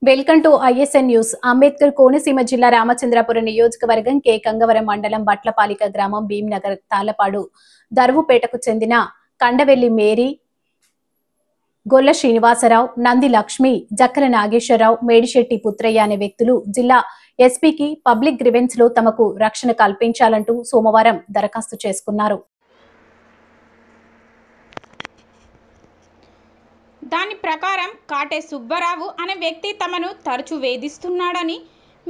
Welcome to ఐఎస్ఎన్ news. Ambedkar Konaseema జిల్లా రామచంద్రాపురం నియోజకవర్గం K Gangavaram మండలం బట్లపాలిక గ్రామం భీంనగర్ తాళ్లపాడు దరువుపేటకు చెందిన కండవెల్లి మేరీ, గొల్ల శ్రీనివాసరావు, నంది లక్ష్మి, జక్కల నాగేశ్వరరావు, మేడిశెట్టి పుత్రయ్య అనే వ్యక్తులు జిల్లా ఎస్పీకి పబ్లిక్ గ్రివెన్స్ లో తమకు రక్షణ కల్పించాలంటూ సోమవారం దరఖాస్తు చేసుకున్నారు. దాని ప్రకారం కాటే సుబ్బారావు అనే వ్యక్తి తమను తరచూ వేధిస్తున్నాడని,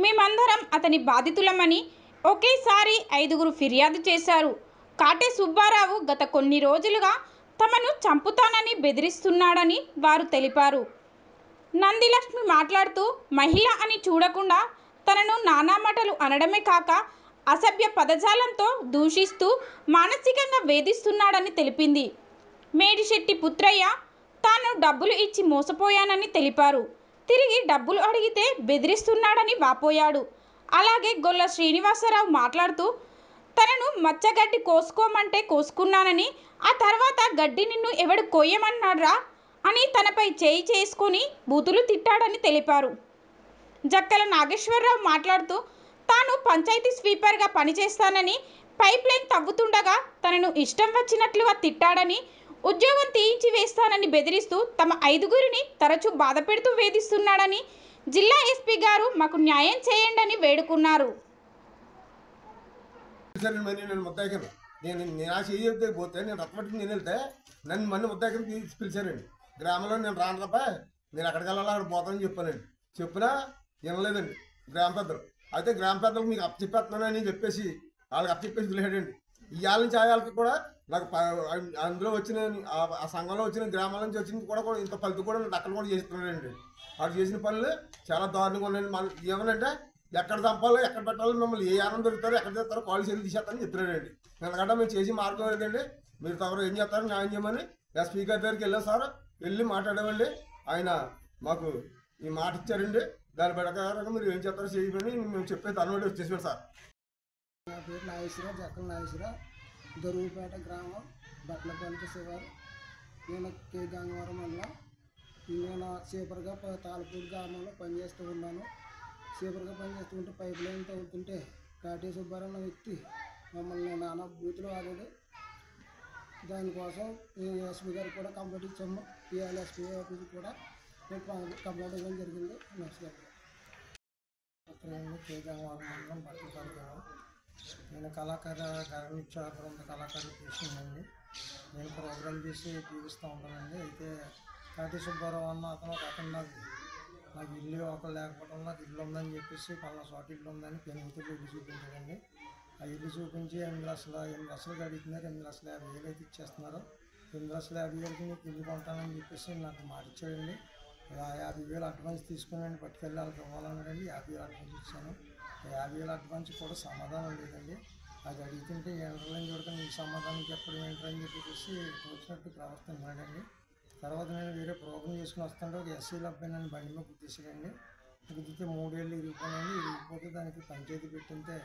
మేమందరం అతని బాధితులమని ఒకేసారి 5గురు ఫిర్యాదు చేశారు. కాటే సుబ్బారావు గత కొన్ని రోజులుగా తమను చంపుతానని బెదిరిస్తున్నాడని వారు తెలిపారు. నందిలక్ష్మి మాట్లాడుతూ మహిళ అని చూడకుండా తనను నానా మాటలు అనడమే కాక అసభ్య పదజాలంతో దూషిస్తూ మానసికంగా వేధిస్తున్నాడని తెలిపింది. మేడిశెట్టి పుత్రయ్య తాను డబ్బులు ఇచ్చి మోసపోయానని తెలిపారు. తిరిగి డబ్బులు అడిగితే బెదిరిస్తున్నాడని వాపోయాడు. అలాగే గొల్ల శ్రీనివాసరావు మాట్లాడుతూ తనను మచ్చగడ్డి కోసుకోమంటే కోసుకున్నానని, ఆ తర్వాత గడ్డి నిన్ను ఎవడు కోయమన్నాడ్రా అని తనపై చేయి చేసుకొని బూతులు తిట్టాడని తెలిపారు. జక్కల నాగేశ్వరరావు మాట్లాడుతూ తాను పంచాయతీ స్వీపర్గా పనిచేస్తానని పైప్ లైన్ తవ్వుతుండగా తనను ఇష్టం వచ్చినట్లుగా తిట్టాడని, ఉద్యోగం తీయించి వేస్తానని బెదిరిస్తూ తమ 5గురిని తరచూ బాధ పెడుతూ వేధిస్తున్నాడని జిల్లా ఎస్పీ గారు మాకు న్యాయం చేయండి వేడుకున్నారు. గ్రామంలో నేను రాను తప్ప నేను ఎక్కడికి వెళ్ళాలి అక్కడ పోతానని చెప్పానండి. చెప్పినా వినలేదండి గ్రామ పెద్దలు. అయితే గ్రామ పెద్దలకు మీకు అప్పచెప్పేస్తున్నానని చెప్పేసి వాళ్ళకి అప్పచెప్పేసి వదిలేడండి. ఇవాళ నుంచి ఆయాలకి కూడా నాకు అందులో వచ్చిన ఆ సంఘంలో వచ్చిన గ్రామాల నుంచి వచ్చిన కూడా ఇంత ఫలితం కూడా నాకు అక్కడ కూడా చేస్తున్నాడండి. వాడు చేసిన పనులు చాలా దారుణంగా ఉన్నాయండి. మన ఏమనంటే ఎక్కడ చంపాలో ఎక్కడ పెట్టాలో మిమ్మల్ని ఏ ఆనందం దొరుకుతారో ఎక్కడ చేస్తారో కాలు చేతులు తీసేస్తారని చెప్తున్నాడండి. ఎందుకంటే మేము చేసి మార్గం లేదండి. మీరు తమరు ఏం చేస్తారో న్యాయం చేయమని ఎస్పీ గారి దగ్గరికి వెళ్ళాం సార్. వెళ్ళి మాట్లాడామండి. ఆయన మాకు ఈ మాట ఇచ్చారండి. దాని ప్రకారంగా మీరు ఏం చేస్తారో చేయమని మేము చెప్పే దాని వచ్చేసాడు సార్. నా పేరు నాగేశ్వరరావు, జక్కల నాగేశ్వరరావు, దరువుపేట గ్రామం, బట్లపాలిక శివారు. నేను కె గంగవరం మండలం. నేను సీపర్గా తాళపూడి గ్రామంలో పనిచేస్తూ ఉన్నాను. సీపర్గా పనిచేస్తుంటే పైప్ లైన్ తవ్వుతుంటే కాటే సుబ్బారావు అనే వ్యక్తి మమ్మల్ని నానా బూతులు వాడాడు. దానికోసం ఎస్పీ గారికి కూడా కంప్లైంట్ ఇచ్చాము. ఇవాళ ఎస్పీ ఆఫీస్కి కూడా మేము కంప్లైంట్ ఇవ్వడం జరిగింది. నమస్కారం. కె గంగవరం మండలం, బట్లపాలిక. నేను కళాకారులు చేసిందండి. నేను ప్రోగ్రామ్ చేసి చూపిస్తూ ఉంటానండి. అయితే కాటే సుబ్బారావు అన్న అతను నాకు ఇల్లు ఒకరు లేకపోవడం, నాకు ఇల్లు ఉందని చెప్పేసి పలానా చోట ఇల్లు ఉందని పెనుగుతులు ఇల్లు చూపించాడండి. ఆ ఇల్లు చూపించి 8 లక్షలు అడుగుతున్నారు. 8,50,000 అయితే ఇచ్చేస్తున్నారు. 8,50,000కి నీకు ఇల్లు కొంటానని చెప్పేసి నాకు మాట ఇచ్చాడండి. 50,000 అడ్వాన్స్ తీసుకుని పట్టుకెళ్ళి వాళ్ళకి ఇవ్వాలన్నాడండి. 50,000 అడ్వాన్స్ ఇచ్చాను. 50,000 అడ్వాన్స్ కూడా సమాధానం లేదండి. అది అడుగుతుంటే ఎంటర్లని చూడకుండా నీకు సమాధానం చెప్పడం ఏంటని చెప్పేసి వచ్చినట్టు ప్రవర్తిస్తున్నాడండి. తర్వాత నేను వేరే ప్రోగ్రామ్ చేసుకుని వస్తుంటే ఒక ఎస్సీల అబ్బాయి నన్ను బండి మీద గుర్తించాడండి. గుర్తితే 3 ఏళ్ళు ఇరిగిపోయానండి. ఇరిగిపోతే దానికి పంచాయతీ పెట్టింటే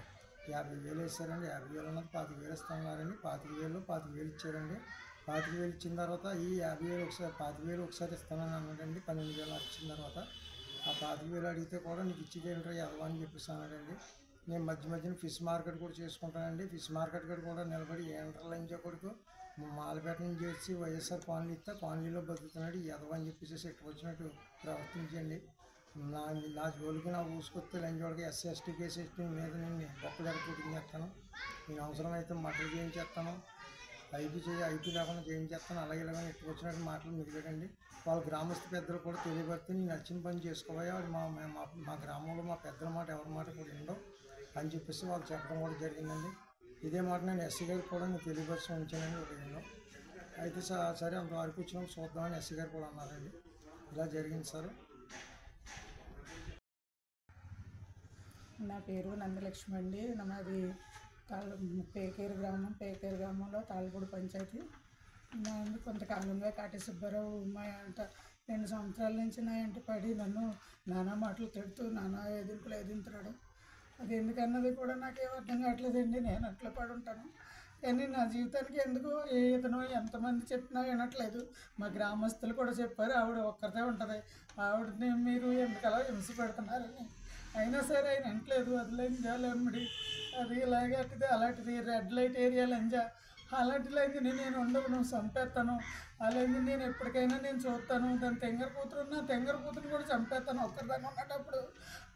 50,000 వేసారండి. 50,000 అన్నది 25,000 ఇస్తున్నారండి. 25,000 ఇచ్చారండి. 25,000 ఇచ్చిన తర్వాత ఈ 50,000 ఒకసారి 25,000 ఒకసారి ఇస్తానని అన్నాడండి. 12,000 ఇచ్చిన తర్వాత ఆ 25,000 అడిగితే కూడా నీకు ఇచ్చేది ఏంటో ఎదవా అని చెప్పేసి అన్నాడండి. నేను మధ్యన ఫిష్ మార్కెట్ కూడా చేసుకుంటానండి. ఫిష్ మార్కెట్ కూడా నిలబడి ఎంటర్లైన్ కొడుకు మాలపేట నుంచి వచ్చి వైఎస్ఆర్ కాలనీ ఇస్తే కాలనీలో బతుకుతున్నాడు ఎదవా అని చెప్పేసి ఇక్కడ వచ్చినట్టు ప్రవర్తించండి. నా జోలికి నా ఊసుకొస్తే లంచోడికి ఎస్సీ ఎస్టీ కేసు ఎస్టీ మీద నేను బొక్కలు ఎక్కడికి చేస్తాను. నేను అవసరమైతే మటలు చేయించేస్తాను. ఐపీ లేకుండా చేయించేస్తాను. అలాగే ఇలాగని ఇక్కడికి వచ్చినట్టు మాటలు మిగిలేదండి. వాళ్ళ గ్రామస్తు పెద్దలు కూడా తెలియబడితే నేను నచ్చిన పని చేసుకోబోయా మా గ్రామంలో మా పెద్దల మాట ఎవరి మాట కూడా ఉండవు అని చెప్పేసి వాళ్ళు చెప్పడం కూడా జరిగిందండి. ఇదే మాట నేను ఎస్సీ గారికి కూడా నేను తెలియపరిచి ఉంచానండి ఉదయంలో. అయితే సరే అంతవరకు వచ్చినప్పుడు చూద్దామని ఎస్సీ గారు కూడా అన్నారండి. ఇలా జరిగింది సార్. నా పేరు నందిలక్ష్మి అండి. నాది పేకేరు గ్రామంలో తాళ్ళపూడి పంచాయతీ. కొంతకాలంగా కాటే సుబ్బారావు మా అంట 2 సంవత్సరాల నుంచి నా ఇంటి పడి నన్ను నానా మాటలు తిడుతూ నానా ఎదింపులు ఎదింతున్నాడు. అది ఎందుకన్నది కూడా నాకేం అర్థం కావట్లేదండి. నేను అట్లా పడి ఉంటాను. కానీ నా జీవితానికి ఎందుకు ఇతను ఎంతమంది చెప్పినా వినట్లేదు. మా గ్రామస్తులు కూడా చెప్పారు ఆవిడ ఒక్కరితే ఉంటుంది, ఆవిడని మీరు ఎందుకలా హింస పెడుతున్నారని. అయినా సరే ఆయన వినట్లేదు. అది లంజా లమ్మిడి, అది ఇలాగే అటుది అలాంటిది రెడ్ లైట్ ఏరియా లంజా, అలాంటి లంజని నేను ఉండవు, చంపేస్తాను. అలాగే నేను ఎప్పటికైనా నేను చూస్తాను, దాని తెంగర కూతురుని కూడా చంపేస్తాను ఒక్కరిదాన్ని ఉన్నప్పుడు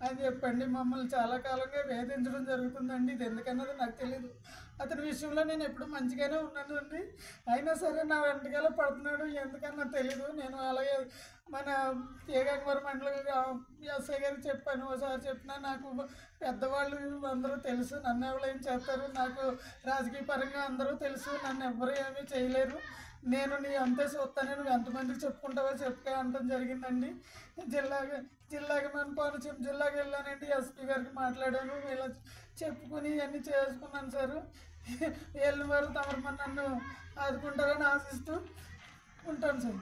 అని చెప్పండి. మమ్మల్ని చాలా కాలంగా వేధించడం జరుగుతుందండి. ఇది ఎందుకన్నది నాకు తెలియదు. అతని విషయంలో నేను ఎప్పుడు మంచిగానే ఉన్నానండి, అయినా సరే నా వెంటకాల పడుతున్నాడు ఎందుకన్నా తెలీదు. నేను అలాగే మన కేగంగవరం మండలం ఎస్ఐ గారికి చెప్పాను, ఒకసారి చెప్పినా నాకు పెద్దవాళ్ళు అందరూ తెలుసు, నన్ను ఎవరు ఏం చేస్తారు, నాకు రాజకీయ పరంగా అందరూ తెలుసు, నన్ను ఎవరు ఏమీ చేయలేరు, నేను నీ అంతే చూస్తాను, నువ్వు ఎంతమందికి చెప్పుకుంటావో చెప్పుకో అనడం జరిగిందండి. జిల్లాకి మన కోనసీమ జిల్లాకి వెళ్ళానండి, ఎస్పీ గారికి మాట్లాడాను, ఇలా చెప్పుకుని ఇవన్నీ చేసుకున్నాను సార్. వెళ్ళిన వారు తమరు నన్ను ఆదుకుంటారని ఆశిస్తూ ఉంటాను సార్.